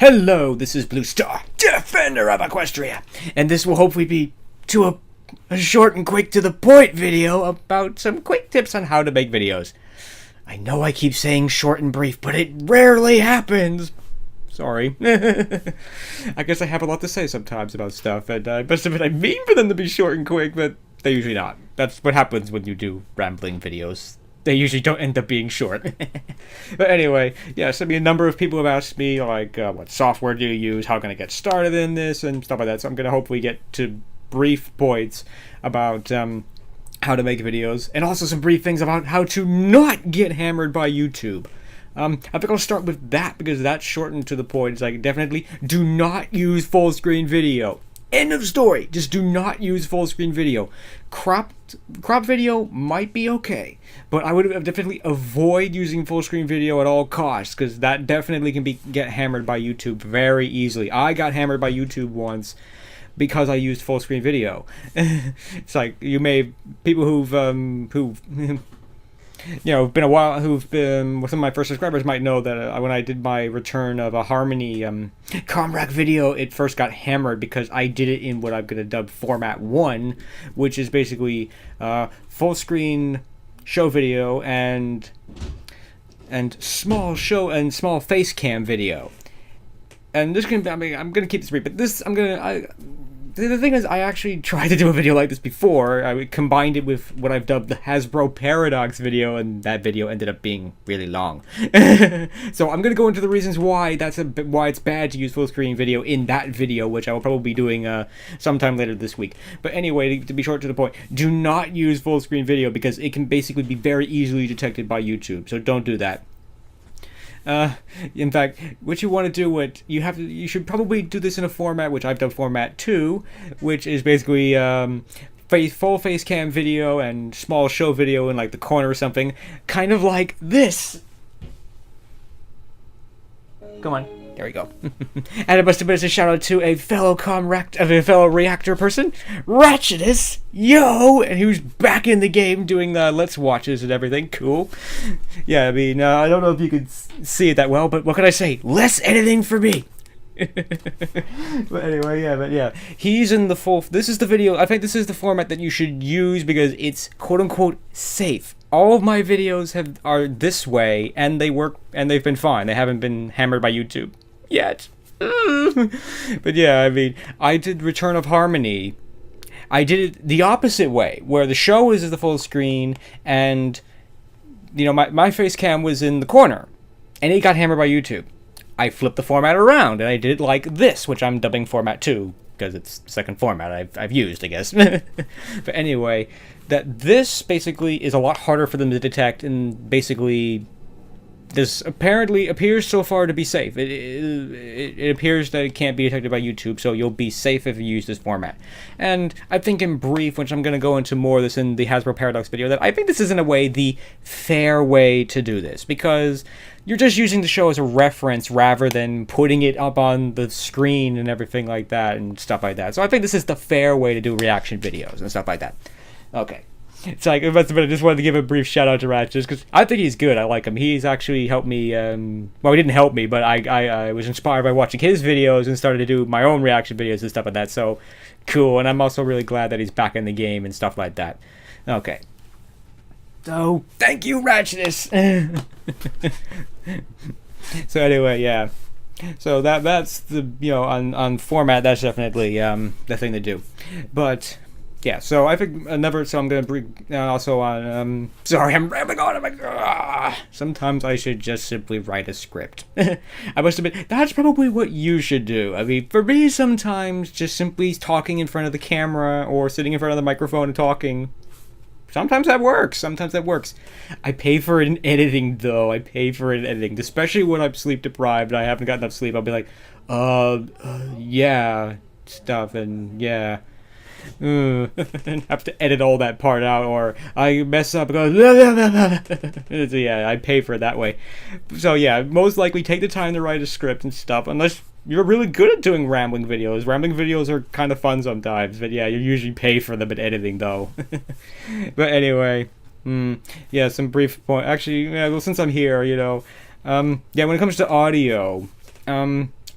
Hello, this is Blue Star, Defender of Equestria, and this will hopefully be a short and quick to the point video about some quick tips on how to make videos. I know I keep saying short and brief, but it rarely happens. Sorry. I guess I have a lot to say sometimes about stuff, and most of it I mean for them to be short and quick, but they're usually not. That's what happens when you do rambling videos. They usually don't end up being short. But anyway, yes, I mean, a number of people have asked me, like, what software do you use, how can I get started in this, and stuff like that. So I'm going to hopefully get to brief points about how to make videos, and also some brief things about how to not get hammered by YouTube. I think I'll start with that, because that's shortened to the point. It's like, definitely do not use full screen video. End of story. Just do not use full screen video. Crop video might be okay, but I would definitely avoid using full screen video at all costs, because that definitely can get hammered by YouTube very easily. I got hammered by YouTube once because I used full screen video. It's like people who've been a while, who've been some of my first subscribers might know that when I did my return of a Harmony Comrack video, it first got hammered because I did it in what I'm going to dub Format 1, which is basically full screen show video and small face cam video. And this I'm going to keep this brief, but the thing is, I actually tried to do a video like this before. I combined it with what I've dubbed the Hasbro Paradox video, and that video ended up being really long. So I'm going to go into the reasons why why it's bad to use full screen video in that video, which I will probably be doing sometime later this week. But anyway, to be short to the point, do not use full screen video because it can basically be very easily detected by YouTube. So don't do that. In fact, what you want to do, you should probably do this in a format which I've done Format 2, which is basically full face cam video and small show video in like the corner or something, kind of like this. Come on. There we go. And it must have been a shout out to a fellow reactor person, Ratchetus, yo, and he was back in the game doing the Let's Watches and everything. Cool. Yeah, I mean, I don't know if you could see it that well, but what can I say? Less editing for me. But anyway, he's in the full. This is the video. I think this is the format that you should use because it's quote unquote safe. All of my videos are this way, and they work, and they've been fine. They haven't been hammered by YouTube yet. But yeah, I mean, I did Return of Harmony. I did it the opposite way, where the show is the full screen, and my face cam was in the corner, and it got hammered by YouTube. I flipped the format around, and I did it like this, which I'm dubbing Format 2, because it's the second format I've used, I guess. But anyway, this basically is a lot harder for them to detect, and basically this apparently appears so far to be safe. It appears that it can't be detected by YouTube, so you'll be safe if you use this format. And I think in brief, which I'm going to go into more of this in the Hasbro Paradox video, that I think this is in a way the fair way to do this, because you're just using the show as a reference rather than putting it up on the screen and everything like that and stuff like that. So I think this is the fair way to do reaction videos and stuff like that. Okay. It's like, I just wanted to give a brief shout out to Ratchet, because I think he's good. I like him. He's actually helped me, well, he didn't help me, but I was inspired by watching his videos and started to do my own reaction videos and stuff like that. So, cool. And I'm also really glad that he's back in the game and stuff like that. Okay. So, thank you, Ratchetus! So anyway, yeah. So that's the, on format, that's definitely the thing to do. But yeah, so I think I'm going to bring also on, sorry, I'm rambling on. I'm like, sometimes I should just simply write a script. I must admit, that's probably what you should do. I mean, for me, sometimes just simply talking in front of the camera or sitting in front of the microphone and talking, sometimes that works. I pay for it in editing, though. Especially when I'm sleep deprived and I haven't got enough sleep. I'll be like, yeah, stuff, and yeah. And have to edit all that part out, or I mess up and go, so yeah, I pay for it that way. So yeah, most likely take the time to write a script and stuff, unless you're really good at doing rambling videos. Rambling videos are kind of fun sometimes, but yeah, you usually pay for them in editing, though. But anyway, yeah, some brief point. Actually, yeah, well, since I'm here, yeah, when it comes to audio,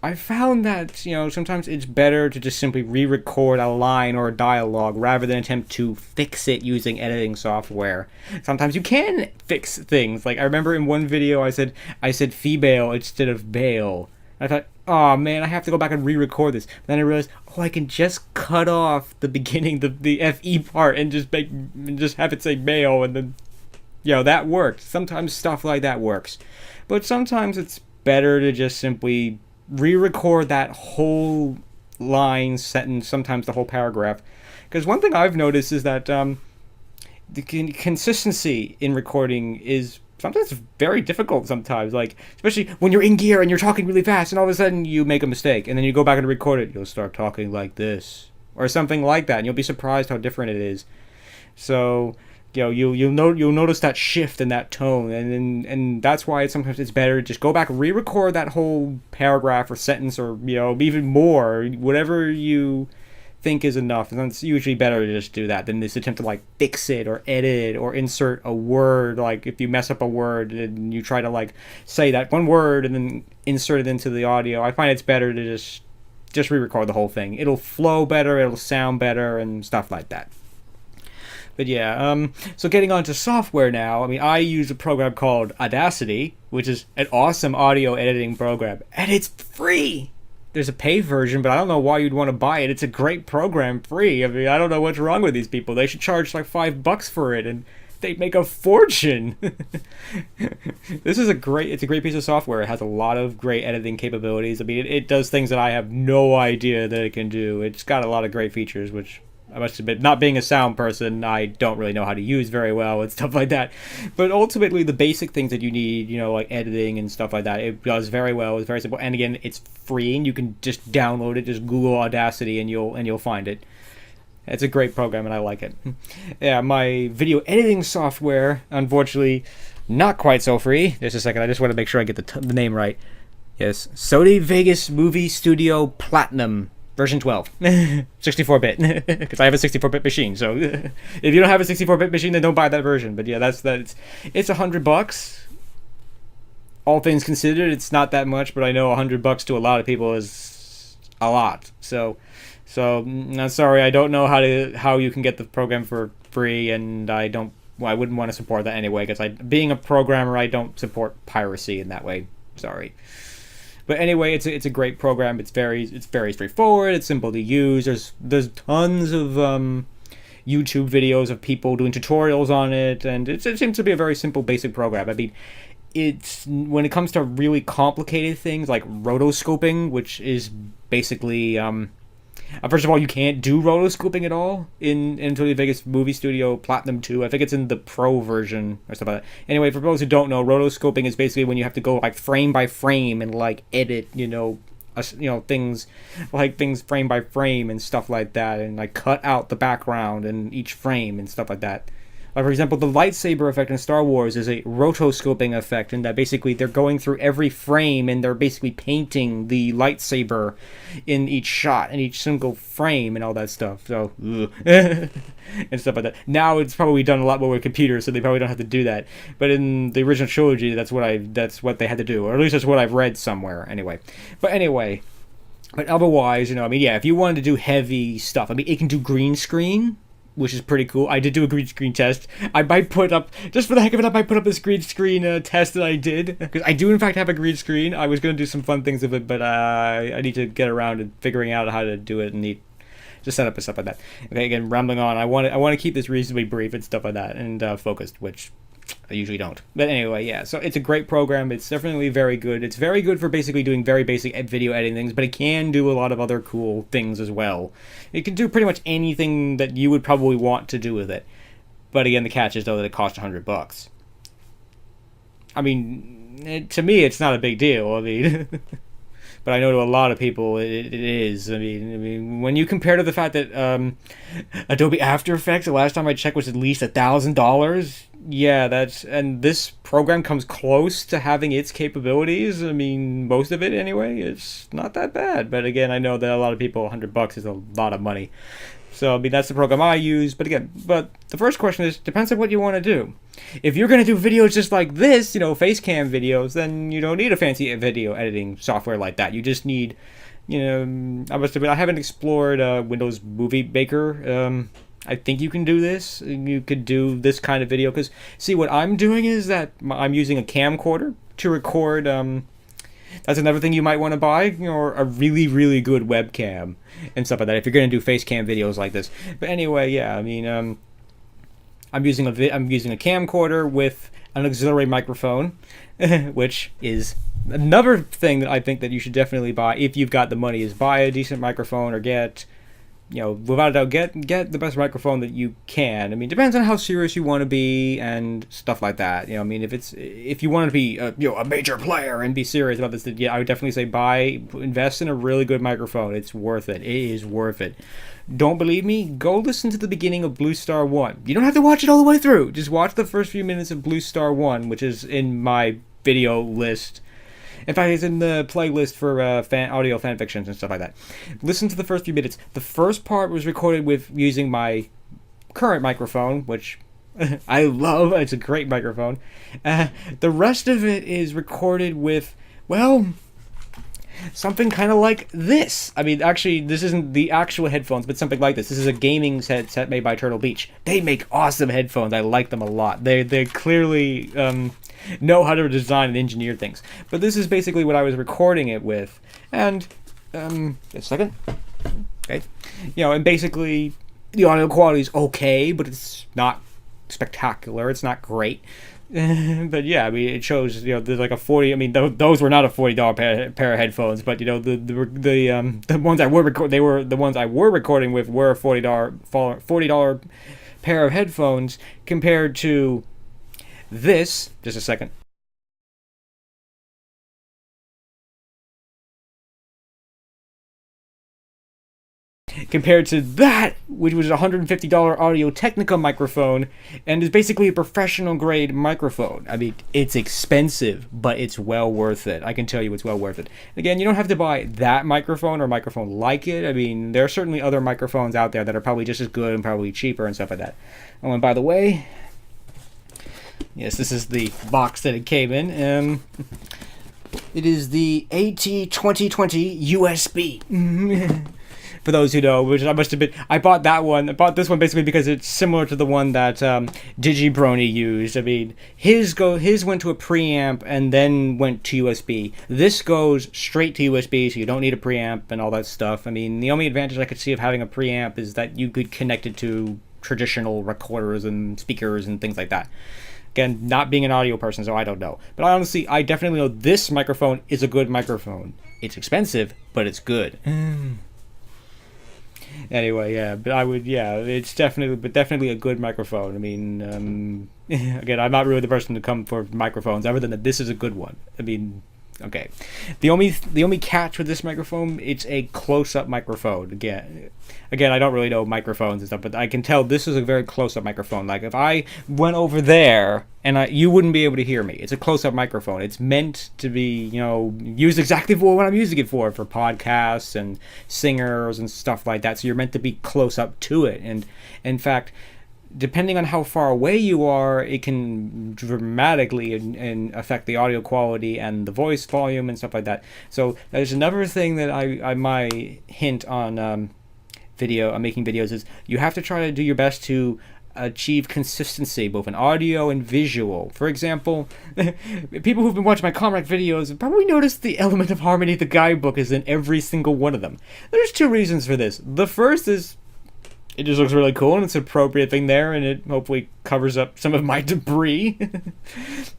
I found that, sometimes it's better to just simply re-record a line or a dialogue rather than attempt to fix it using editing software. Sometimes you can fix things. Like, I remember in one video I said female instead of male. I thought, oh man, I have to go back and re-record this. But then I realized, I can just cut off the beginning, the FE part, and just have it say male, and then, that worked. Sometimes stuff like that works. But sometimes it's better to just simply re-record that whole line, sentence, sometimes the whole paragraph. Because one thing I've noticed is that the consistency in recording is sometimes very difficult sometimes. Like, especially when you're in gear and you're talking really fast and all of a sudden you make a mistake and then you go back and record it, you'll start talking like this or something like that, and you'll be surprised how different it is. So you'll notice that shift in that tone, and that's why sometimes it's better to just go back and re-record that whole paragraph or sentence, or even more, whatever you think is enough. And it's usually better to just do that than this attempt to fix it or edit or insert a word. Like, if you mess up a word and you try to say that one word and then insert it into the audio, I find it's better to just re-record the whole thing. It'll flow better, it'll sound better, and stuff like that. But yeah, so getting on to software now, I use a program called Audacity, which is an awesome audio editing program, and it's free. There's a paid version, but I don't know why you'd want to buy it. It's a great program, free. I don't know what's wrong with these people. They should charge $5 for it, and they make a fortune. This is a great piece of software. It has a lot of great editing capabilities. It does things that I have no idea that it can do. It's got a lot of great features, which I must admit, not being a sound person, I don't really know how to use very well and stuff like that. But ultimately, the basic things that you need, like editing and stuff like that, it does very well. It's very simple, and again, it's free, and you can just download it. Just Google Audacity, and you'll find it. It's a great program, and I like it. Yeah, my video editing software, unfortunately, not quite so free. Just a second, I just want to make sure I get the name right. Yes, Sony Vegas Movie Studio Platinum. Version 12, 64-bit, because I have a 64-bit machine. So if you don't have a 64-bit machine, then don't buy that version. But yeah, it's $100. All things considered, it's not that much, but I know $100 to a lot of people is a lot. So I'm sorry, I don't know how you can get the program for free, and I wouldn't want to support that anyway, because being a programmer, I don't support piracy in that way. Sorry. But anyway, it's a great program. It's very straightforward. It's simple to use. There's tons of YouTube videos of people doing tutorials on it, and it seems to be a very simple, basic program. It's when it comes to really complicated things like rotoscoping, which is basically first of all, you can't do rotoscoping at all in Sony Vegas Movie Studio Platinum 2. I think it's in the Pro version or stuff like that. Anyway, for those who don't know, rotoscoping is basically when you have to go frame by frame and edit, things frame by frame and stuff like that, and cut out the background in each frame and stuff like that. For example, the lightsaber effect in Star Wars is a rotoscoping effect, in that basically they're going through every frame and they're basically painting the lightsaber in each shot, in each single frame, and all that stuff. So, and stuff like that. Now it's probably done a lot more with computers, so they probably don't have to do that. But in the original trilogy, that's what they had to do, or at least that's what I've read somewhere. But otherwise, if you wanted to do heavy stuff, it can do green screen, which is pretty cool. I did do a green screen test. I might put up, just for the heck of it, this green screen test that I did. Because I do, in fact, have a green screen. I was going to do some fun things with it, but I need to get around to figuring out how to do it and just set up and stuff like that. Okay, again, rambling on. I want to keep this reasonably brief and stuff like that, and focused, which I usually don't. But anyway, yeah, so it's a great program. It's definitely very good. It's very good for basically doing very basic video editing things, but it can do a lot of other cool things as well. It can do pretty much anything that you would probably want to do with it. But again, the catch is, though, that it costs $100. To me, it's not a big deal. But I know to a lot of people it is. When you compare to the fact that Adobe After Effects, the last time I checked, was at least $1,000. yeah, and this program comes close to having its capabilities. I mean, most of it anyway. It's not that bad, but again, I know that a lot of people, $100 is a lot of money. So I mean, that's the program I use. But again, the first question is, depends on what you want to do. If you're gonna do videos just like this, face cam videos, then you don't need a fancy video editing software like that. You just need, I must admit, I haven't explored Windows Movie Maker. I think you can do this. You could do this kind of video because, see, what I'm doing is that I'm using a camcorder to record. That's another thing you might want to buy, or a really, really good webcam and stuff like that if you're going to do face cam videos like this. But anyway, yeah, I mean, I'm using a camcorder with an auxiliary microphone, which is another thing that I think that you should definitely buy if you've got the money. Is buy a decent microphone or get. Without a doubt, get the best microphone that you can. I mean, depends on how serious you want to be and stuff like that. I mean, if you want to be a major player and be serious about this, then yeah, I would definitely say invest in a really good microphone. It's worth it. It is worth it. Don't believe me? Go listen to the beginning of Blue Star 1. You don't have to watch it all the way through. Just watch the first few minutes of Blue Star 1, which is in my video list. In fact, it's in the playlist for audio fan fictions and stuff like that. Listen to the first few minutes. The first part was recorded with using my current microphone, which I love. It's a great microphone. The rest of it is recorded with, something kind of like this. I mean, actually, this isn't the actual headphones, but something like this. This is a gaming headset made by Turtle Beach. They make awesome headphones. I like them a lot. They clearly know how to design and engineer things. But this is basically what I was recording it with. And, a second. Okay. And basically, the audio quality is okay, but it's not spectacular. It's not great. But yeah, I mean, it shows, there's like a 40, I mean, those were not a $40 pair of headphones, but, the ones I were recording with were a $40 pair of headphones compared to this. Just a second. Compared to that, which was a $150 Audio-Technica microphone, and is basically a professional-grade microphone. I mean, it's expensive, but it's well worth it. I can tell you it's well worth it. Again, you don't have to buy that microphone or a microphone like it. I mean, there are certainly other microphones out there that are probably just as good and probably cheaper and stuff like that. Oh, and by the way, yes, this is the box that it came in. It is the AT2020 USB. For those who know, which I must admit, I bought this one basically because it's similar to the one that BlueStarBrony used. I mean, his went to a preamp and then went to USB. This goes straight to USB, so you don't need a preamp and all that stuff. I mean, the only advantage I could see of having a preamp is that you could connect it to traditional recorders and speakers and things like that. Again, not being an audio person, so I don't know. But I definitely know this microphone is a good microphone. It's expensive, but it's good. Anyway, yeah, it's definitely a good microphone. I mean, again, I'm not really the person to come for microphones, other than that this is a good one. I mean, okay. The only catch with this microphone, it's a close-up microphone. Again, I don't really know microphones and stuff, but I can tell this is a very close-up microphone. Like, if I went over there, you wouldn't be able to hear me. It's a close-up microphone. It's meant to be, used exactly for what I'm using it for podcasts and singers and stuff like that. So you're meant to be close up to it. And, in fact, depending on how far away you are, it can dramatically and affect the audio quality and the voice volume and stuff like that. So there's another thing that I might hint on making videos is you have to try to do your best to achieve consistency both in audio and visual. For example, people who've been watching my Comrade videos have probably noticed the element of harmony the guidebook is in every single one of them. There's two reasons for this. The first is it just looks really cool and it's an appropriate thing there, and it hopefully covers up some of my debris.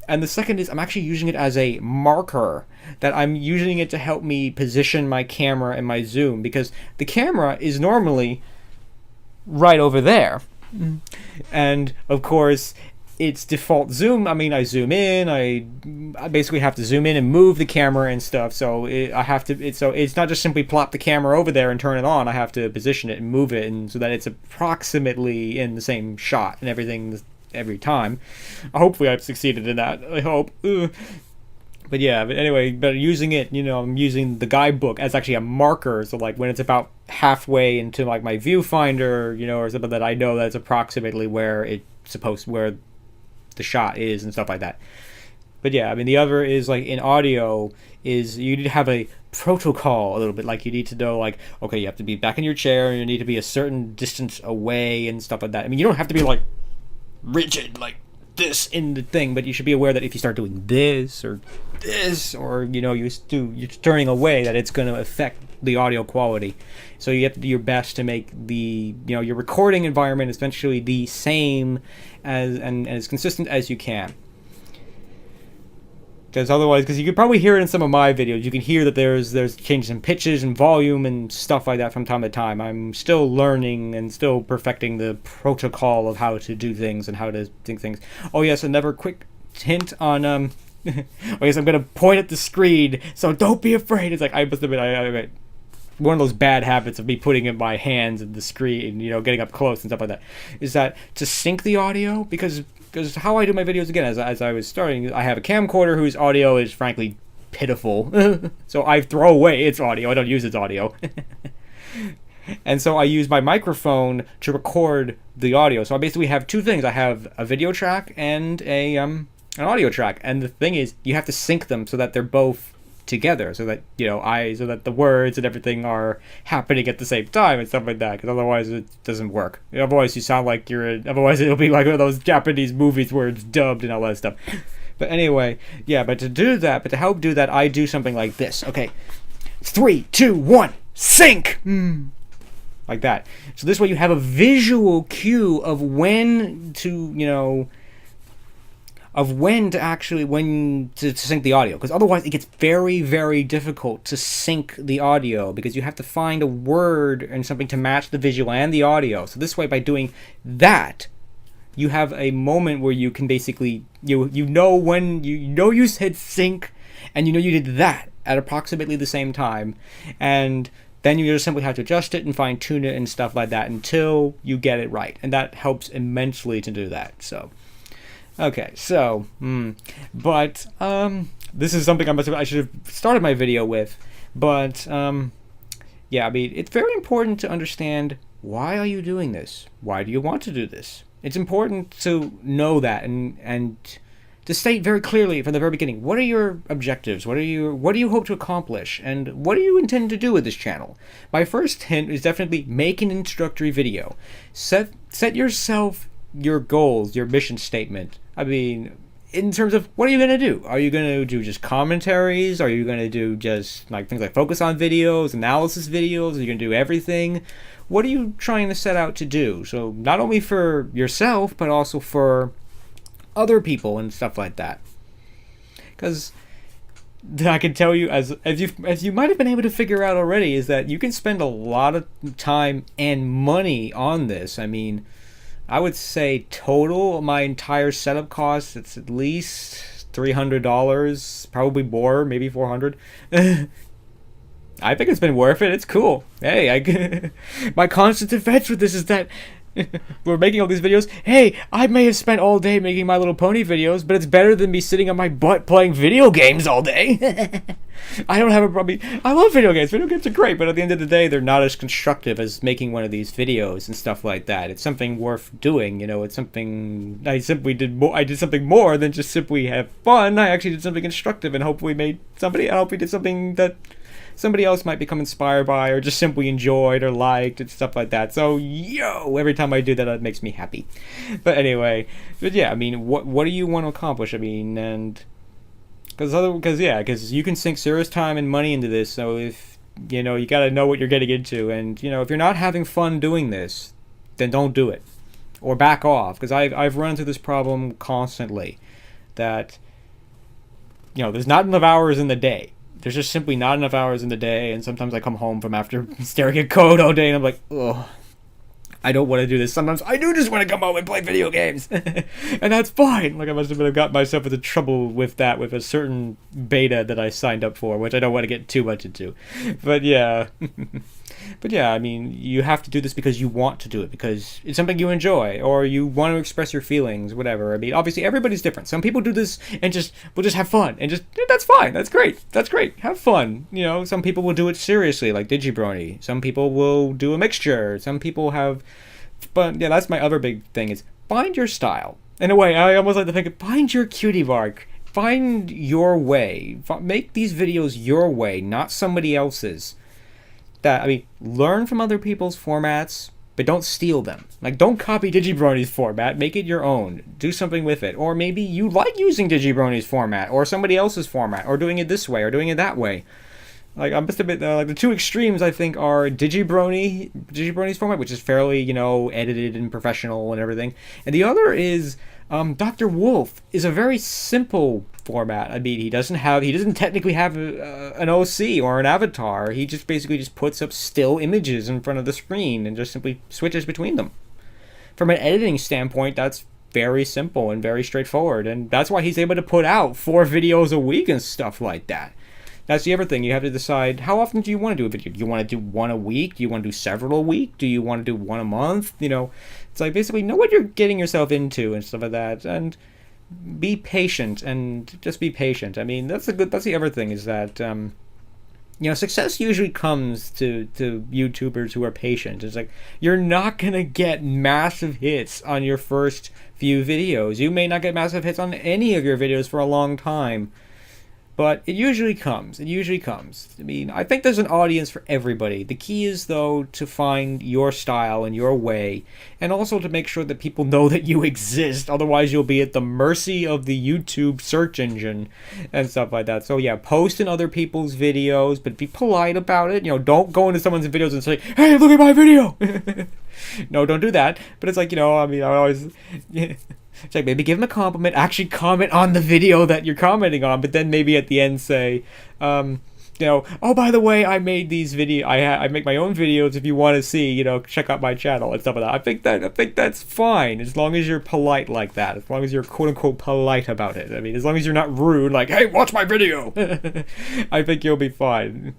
And the second is I'm actually using it as a marker, that I'm using it to help me position my camera and my zoom, because the camera is normally right over there. And of course its default zoom, I mean, I zoom in, I basically have to zoom in and move the camera and stuff, so it's not just simply plop the camera over there and turn it on. I have to position it and move it, and so that it's approximately in the same shot and everything every time. Hopefully I've succeeded in that. I hope. But yeah, but anyway, but using it, I'm using the guidebook as actually a marker. So like when it's about halfway into like my viewfinder, or something, that I know that's approximately where where the shot is and stuff like that. But yeah, I mean, the other is like in audio is you need to have a protocol a little bit. Like you need to know, like, okay, you have to be back in your chair and you need to be a certain distance away and stuff like that. I mean, you don't have to be like rigid like this in the thing, but you should be aware that if you start doing this or you're turning away, that it's going to affect the audio quality. So you have to do your best to make the your recording environment essentially the same and as consistent as you can. Because you could probably hear it in some of my videos, you can hear that there's changes in pitches and volume and stuff like that from time to time. I'm still learning and still perfecting the protocol of how to do things and how to think things. Oh yes, another quick hint on oh yes, I'm gonna point at the screen, so don't be afraid. It's like I must admit, I one of those bad habits of me putting in my hands at the screen, getting up close and stuff like that, is that to sync the audio, because how I do my videos, again, as I was starting, I have a camcorder whose audio is frankly pitiful. So I throw away its audio. I don't use its audio. And so I use my microphone to record the audio. So I basically have two things. I have a video track and an audio track. And the thing is, you have to sync them so that they're both together, so that so that the words and everything are happening at the same time and stuff like that, because otherwise it doesn't work. Otherwise you sound like otherwise it'll be like one of those Japanese movies where it's dubbed and all that stuff. But anyway, yeah, but to help do that, I do something like this. Okay, 3, 2, 1, sync. Like that. So this way you have a visual cue of when to sync the audio, because otherwise it gets very, very difficult to sync the audio, because you have to find a word and something to match the visual and the audio. So this way, by doing that, you have a moment where you can basically when you said sync, and you did that at approximately the same time, and then you just simply have to adjust it and fine tune it and stuff like that until you get it right, and that helps immensely to do that. So okay, so, but, this is something I should have started my video with, but, yeah, I mean, it's very important to understand, why are you doing this? Why do you want to do this? It's important to know that, and to state very clearly from the very beginning, what are your objectives? What do you hope to accomplish? And what do you intend to do with this channel? My first hint is definitely make an introductory video. Set yourself your goals, your mission statement. I mean, in terms of, what are you going to do? Are you going to do just commentaries? Are you going to do just like things like focus on videos, analysis videos? Are you going to do everything? What are you trying to set out to do? So not only for yourself, but also for other people and stuff like that. Because I can tell you, as you might have been able to figure out already, is that you can spend a lot of time and money on this. I mean, I would say total, my entire setup cost, it's at least $300, probably more, maybe $400. I think it's been worth it. It's cool. Hey, my constant defense with this is that we're making all these videos. Hey, I may have spent all day making My Little Pony videos, but it's better than me sitting on my butt playing video games all day. I don't have a problem. I love video games. Video games are great, but at the end of the day, they're not as constructive as making one of these videos and stuff like that. It's something worth doing. It's something I did something more than just simply have fun. I actually did something constructive and hopefully made somebody. I hope we did something that somebody else might become inspired by, or just simply enjoyed or liked and stuff like that. So every time I do that, it makes me happy. But anyway, yeah, I mean, what do you want to accomplish? I mean, and because you can sink serious time and money into this. So if you got to know what you're getting into, and if you're not having fun doing this, then don't do it, or back off. Because I've run into this problem constantly, that there's not enough hours in the day. There's just simply not enough hours in the day, and sometimes I come home from after staring at code all day, and I'm like, ugh, I don't want to do this. Sometimes I do just want to come home and play video games, and that's fine. Like, I must have got myself into trouble with that, with a certain beta that I signed up for, which I don't want to get too much into. But yeah. But yeah, I mean, you have to do this because you want to do it, because it's something you enjoy, or you want to express your feelings, whatever. I mean, obviously everybody's different. Some people do this and will just have fun, and that's fine. That's great. That's great. Have fun. You know, some people will do it seriously, like DigiBrony. Some people will do a mixture. Some people have, but yeah, that's my other big thing is find your style. In a way, I almost like to think, find your cutie mark. Find your way. Make these videos your way, not somebody else's. Learn from other people's formats, but don't steal them. Like, don't copy DigiBrony's format. Make it your own. Do something with it. Or maybe you like using DigiBrony's format, or somebody else's format, or doing it this way, or doing it that way. Like, I'm just a bit, like, the two extremes, I think, are DigiBrony's format, which is fairly, edited and professional and everything. And the other is, Dr. Wolf is a very simple format. I mean, he doesn't technically have an OC or an avatar. He just basically just puts up still images in front of the screen and just simply switches between them. From an editing standpoint, that's very simple and very straightforward, and that's why he's able to put out 4 videos a week and stuff like that. That's the other thing. You have to decide, how often do you want to do a video? Do you want to do one a week? Do you want to do several a week? Do you want to do one a month? It's like, basically know what you're getting yourself into and stuff like that, and be patient, and just be patient. I mean, that's the other thing, is that success usually comes to YouTubers who are patient. It's like, you're not gonna get massive hits on your first few videos. You may not get massive hits on any of your videos for a long time. But it usually comes. I mean, I think there's an audience for everybody. The key is, though, to find your style and your way, and also to make sure that people know that you exist. Otherwise, you'll be at the mercy of the YouTube search engine and stuff like that. So, yeah, post in other people's videos, but be polite about it. Don't go into someone's videos and say, "Hey, look at my video!" No, don't do that. But it's like, I always... It's like, maybe give him a compliment, actually comment on the video that you're commenting on, but then maybe at the end say, oh, by the way, I made these I make my own videos. If you want to see, check out my channel and stuff like that. I think that's fine, as long as you're polite like that, as long as you're quote unquote polite about it. I mean, as long as you're not rude, like, hey, watch my video. I think you'll be fine.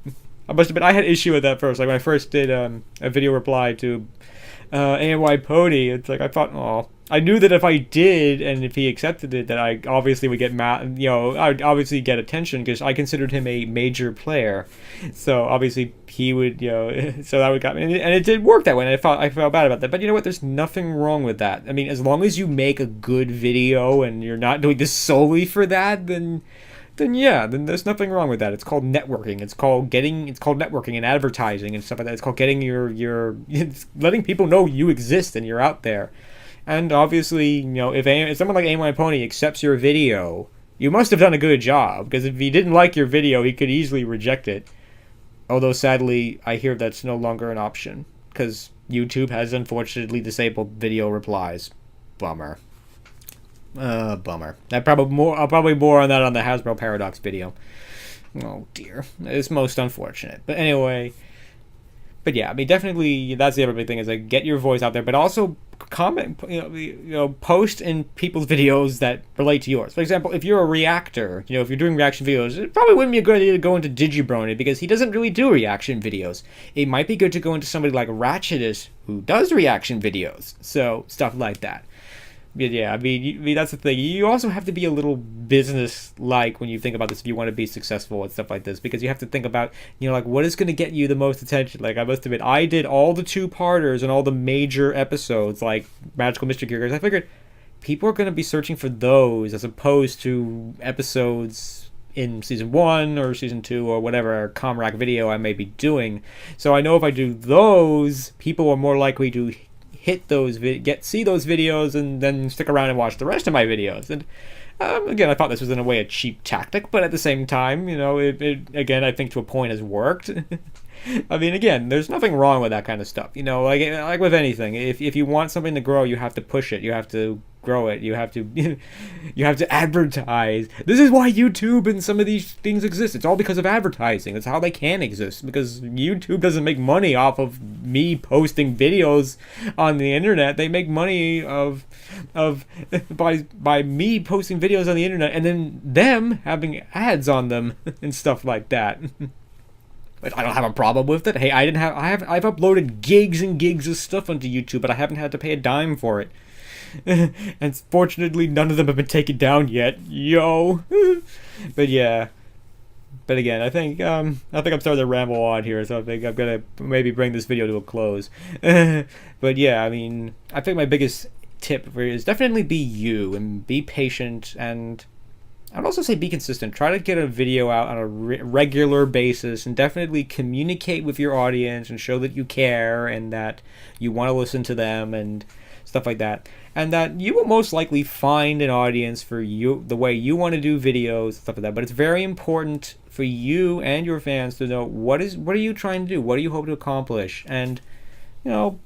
I had issue with that first. Like, when I first did a video reply to AMY Pony, it's like, I thought, I knew that if I did, and if he accepted it, that I obviously would get mad. I'd obviously get attention, because I considered him a major player. So obviously he would, so that would got me, and it did work that way. And I felt bad about that. But you know what? There's nothing wrong with that. I mean, as long as you make a good video and you're not doing this solely for that, then there's nothing wrong with that. It's called networking. It's called networking and advertising and stuff like that. It's called getting it's letting people know you exist and you're out there. And obviously, if someone like AMY Pony accepts your video, you must have done a good job, because if he didn't like your video, he could easily reject it. Although, sadly, I hear that's no longer an option, because YouTube has unfortunately disabled video replies. Bummer. Bummer. I'll probably more on that on the Hasbro Paradox video. Oh dear. It's most unfortunate. But anyway... But yeah, I mean, definitely, that's the other big thing, is like, get your voice out there, but also comment, post in people's videos that relate to yours. For example, if you're a reactor, if you're doing reaction videos, it probably wouldn't be a good idea to go into DigiBrony, because he doesn't really do reaction videos. It might be good to go into somebody like Ratchetus, who does reaction videos. So, stuff like that. But yeah, I mean, that's the thing. You also have to be a little business-like when you think about this if you want to be successful and stuff like this, because you have to think about, like, what is going to get you the most attention. Like, I must admit, I did all the 2-parters and all the major episodes, like Magical Mystery Cures. I figured people are going to be searching for those as opposed to episodes in Season 1 or Season 2 or whatever Comrack video I may be doing. So I know if I do those, people are more likely to hit those see those videos and then stick around and watch the rest of my videos. And again, I thought this was in a way a cheap tactic, but at the same time, it again, I think to a point has worked. I mean, again, there's nothing wrong with that kind of stuff. Like with anything, if you want something to grow, you have to push it. You have to grow it. You have to advertise. This is why YouTube and some of these things exist. It's all because of advertising. That's how they can exist, because YouTube doesn't make money off of me posting videos on the internet. They make money by me posting videos on the internet and then them having ads on them and stuff like that. I don't have a problem with it. Hey, I've uploaded gigs and gigs of stuff onto YouTube, but I haven't had to pay a dime for it. And fortunately, none of them have been taken down yet. Yo. But yeah. But again, I think I'm starting to ramble on here, so I think I'm gonna maybe bring this video to a close. But yeah, I mean, I think my biggest tip is definitely be you and be patient, and I'd also say be consistent. Try to get a video out on a regular basis, and definitely communicate with your audience and show that you care and that you want to listen to them and stuff like that. And that you will most likely find an audience for you, the way you want to do videos, stuff like that. But it's very important for you and your fans to know what are you trying to do? What do you hope to accomplish? And, you know,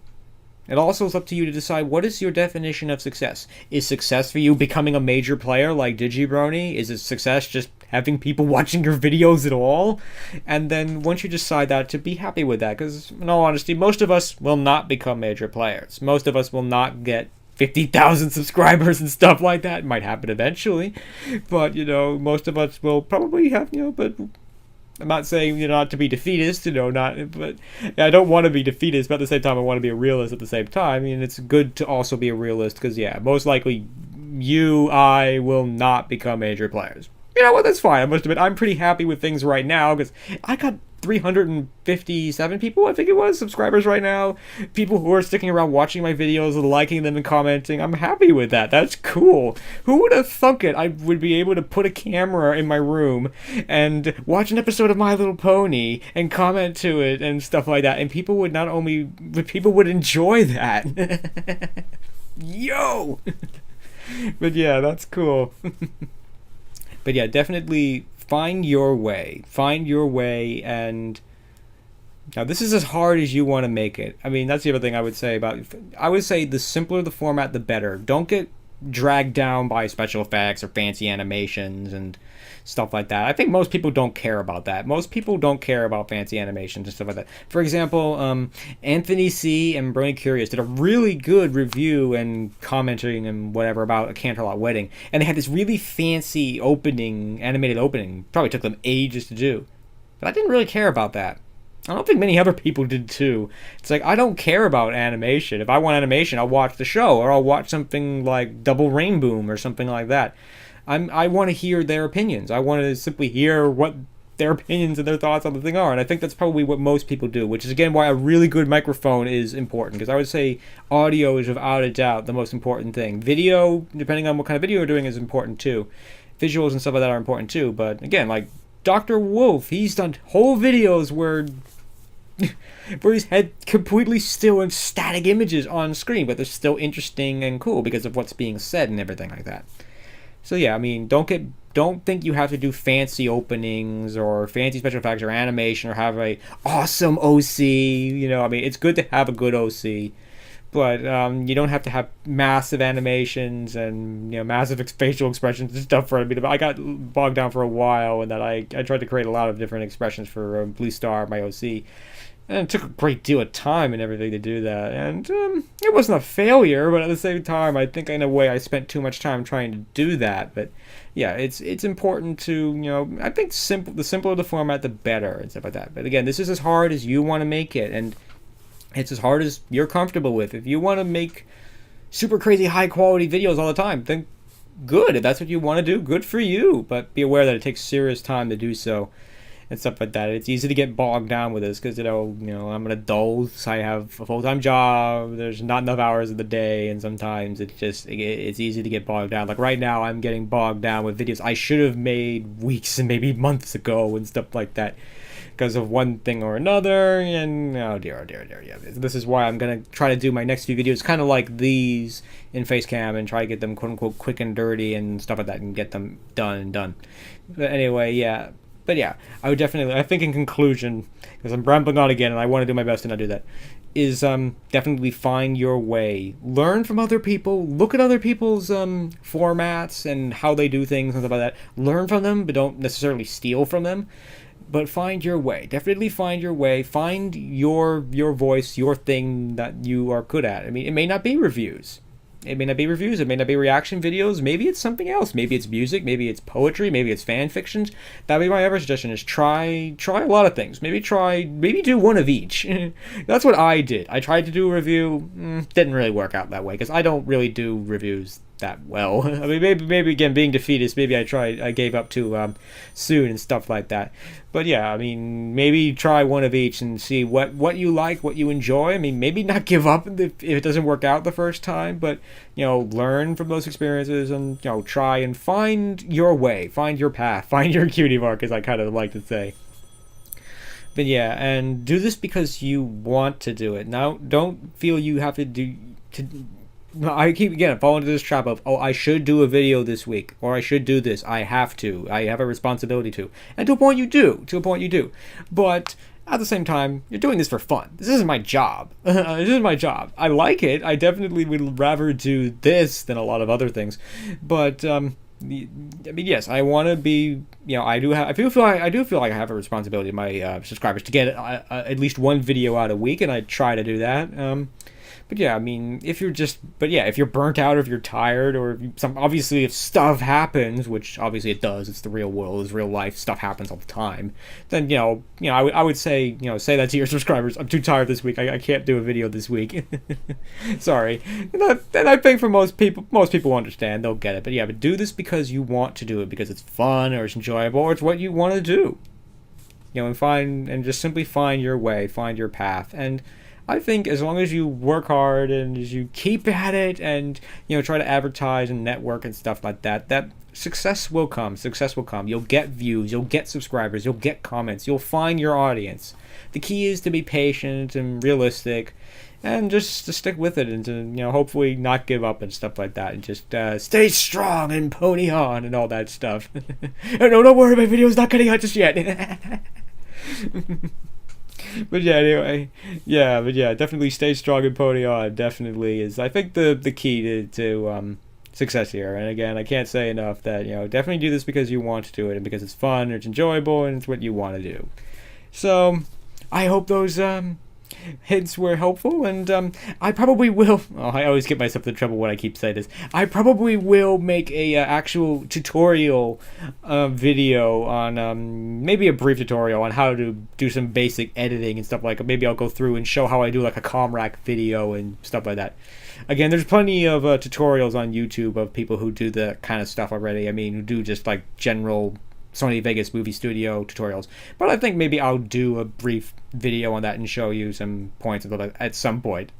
it also is up to you to decide what is your definition of success. Is success for you becoming a major player like BlueStarBrony? Is it success just having people watching your videos at all? And then once you decide that, to be happy with that. Because in all honesty, most of us will not become major players. Most of us will not get 50,000 subscribers and stuff like that. It might happen eventually, but you know, most of us will probably have, you know, but I'm not saying, you know, not to be defeatist, you know, but I don't want to be defeatist, but at the same time I want to be a realist at the same time. I mean, it's good to also be a realist, because yeah, most likely I will not become major players. You know what, that's fine. I must admit, I'm pretty happy with things right now, because I got 357 people, I think it was, subscribers right now. People who are sticking around watching my videos, liking them and commenting. I'm happy with that. That's cool. Who would have thunk it? I would be able to put a camera in my room and watch an episode of My Little Pony and comment to it and stuff like that. And people would people would enjoy that. Yo! But yeah, that's cool. But yeah, definitely find your way. Find your way, and now this is as hard as you want to make it. I mean, that's the other thing I would say the simpler the format, the better. Don't get dragged down by special effects or fancy animations and stuff like that. I think most people don't care about that. Most people don't care about fancy animations and stuff like that. For example, Anthony C. and Brony Curious did a really good review and commenting and whatever about A Canterlot Wedding, and they had this really fancy animated opening. Probably took them ages to do, but I didn't really care about that. I don't think many other people did too. It's like, I don't care about animation. If I want animation, I'll watch the show, or I'll watch something like Double Rainboom or something like that. I want to hear their opinions. I want to simply hear what their opinions and their thoughts on the thing are. And I think that's probably what most people do, which is, again, why a really good microphone is important. Because I would say audio is, without a doubt, the most important thing. Video, depending on what kind of video you're doing, is important too. Visuals and stuff like that are important too. But again, like Dr. Wolf, he's done whole videos where he's had completely still and static images on screen, but they're still interesting and cool because of what's being said and everything like that. So yeah, I mean, don't think you have to do fancy openings or fancy special effects or animation or have a awesome OC. You know, I mean, it's good to have a good OC, but you don't have to have massive animations and, you know, massive facial expressions and stuff for it. I got bogged down for a while, and that I tried to create a lot of different expressions for Blue Star, my OC. And it took a great deal of time and everything to do that. And it wasn't a failure, but at the same time, I think in a way I spent too much time trying to do that. But yeah, it's important to, you know, I think the simpler the format, the better and stuff like that. But again, this is as hard as you want to make it, and it's as hard as you're comfortable with. If you want to make super crazy high quality videos all the time, then good. If that's what you want to do, good for you. But be aware that it takes serious time to do so. And stuff like that. It's easy to get bogged down with this because, you know, I'm an adult. So I have a full-time job. There's not enough hours of the day, and sometimes it's easy to get bogged down. Like right now, I'm getting bogged down with videos I should have made weeks and maybe months ago and stuff like that because of one thing or another. And oh dear. Yeah, this is why I'm gonna try to do my next few videos kind of like these in Facecam and try to get them quote unquote quick and dirty and stuff like that and get them done. But anyway, yeah. But yeah, I think in conclusion, because I'm rambling on again and I want to do my best to not do that, is definitely find your way. Learn from other people. Look at other people's formats and how they do things and stuff like that. Learn from them, but don't necessarily steal from them. But find your way. Definitely find your way. Find your voice, your thing that you are good at. I mean, it may not be reviews. It may not be reviews, it may not be reaction videos, maybe it's something else. Maybe it's music, maybe it's poetry, maybe it's fan fictions. That'd be my ever suggestion, is try a lot of things. Maybe do one of each. That's what I did. I tried to do a review, didn't really work out that way, because I don't really do reviews that well. I mean, maybe again, being defeatist, maybe I gave up too soon and stuff like that. But yeah, I mean, maybe try one of each and see what you like, what you enjoy. I mean, maybe not give up if it doesn't work out the first time, but learn from those experiences and try and find your way, find your path, find your cutie mark, as I kind of like to say. But yeah, and do this because you want to do it. Now, don't feel you have to do to. I keep falling into this trap of, I should do a video this week, or I should do this. I have a responsibility to. And to a point you do. But at the same time, you're doing this for fun. This isn't my job. I like it. I definitely would rather do this than a lot of other things. But I mean, yes, I want to be. I do feel like I have a responsibility to my subscribers to get at least one video out a week, and I try to do that. But yeah, I mean, if you're burnt out, or if you're tired, or obviously if stuff happens, which obviously it does, it's the real world, it's real life, stuff happens all the time, then, I would say, say that to your subscribers, I'm too tired this week, I can't do a video this week. Sorry. And I think for most people understand, they'll get it. But yeah, but do this because you want to do it, because it's fun, or it's enjoyable, or it's what you want to do. And just simply find your way, find your path. And I think as long as you work hard and as you keep at it and, try to advertise and network and stuff like that, that success will come. You'll get views, you'll get subscribers, you'll get comments, you'll find your audience. The key is to be patient and realistic and just to stick with it and to, hopefully not give up and stuff like that, and just stay strong and pony on and all that stuff. No, don't worry, my video's not getting out just yet. But yeah, anyway, definitely stay strong and pony on. Definitely is, I think, the key to success here. And again, I can't say enough that definitely do this because you want to do it and because it's fun, or it's enjoyable, and it's what you want to do. So I hope those hints were helpful, and I probably will. I always get myself in trouble when I keep saying this. I probably will make a actual tutorial video on maybe a brief tutorial on how to do some basic editing and stuff like. Maybe I'll go through and show how I do like a comrack video and stuff like that. Again, there's plenty of tutorials on YouTube of people who do the kind of stuff already. I mean, who do just like general Sony Vegas movie studio tutorials. But I think maybe I'll do a brief video on that and show you some points of it at some point.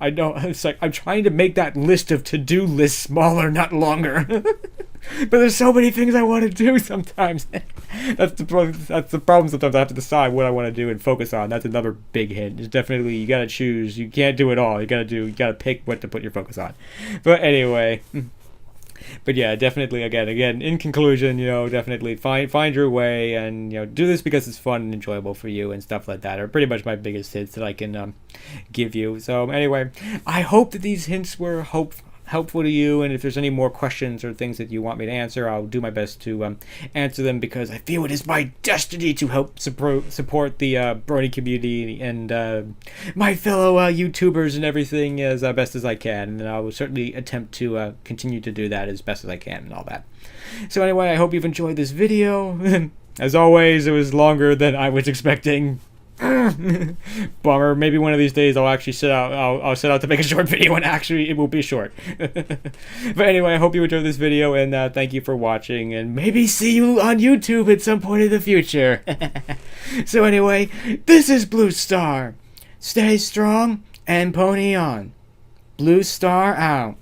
I know it's like I'm trying to make that list of to-do lists smaller, not longer. But there's so many things I want to do sometimes. That's the problem. Sometimes I have to decide what I want to do and focus on. That's another big hint. It's definitely, you gotta choose. You can't do it all. You gotta pick what to put your focus on. But anyway. But yeah, definitely, again, in conclusion, definitely find your way and, do this because it's fun and enjoyable for you and stuff like that are pretty much my biggest hints that I can give you. So anyway, I hope that these hints were helpful to you, and if there's any more questions or things that you want me to answer, I'll do my best to answer them, because I feel it is my destiny to help support the Brony community and my fellow YouTubers and everything as best as I can, and I will certainly attempt to continue to do that as best as I can and all that. So anyway, I hope you've enjoyed this video. As always, it was longer than I was expecting. Bummer. Maybe one of these days I'll actually I'll set out to make a short video, and actually it will be short. But anyway, I hope you enjoyed this video, and thank you for watching, and maybe see you on YouTube at some point in the future. So anyway, this is Blue Star. Stay strong and pony on. Blue Star out.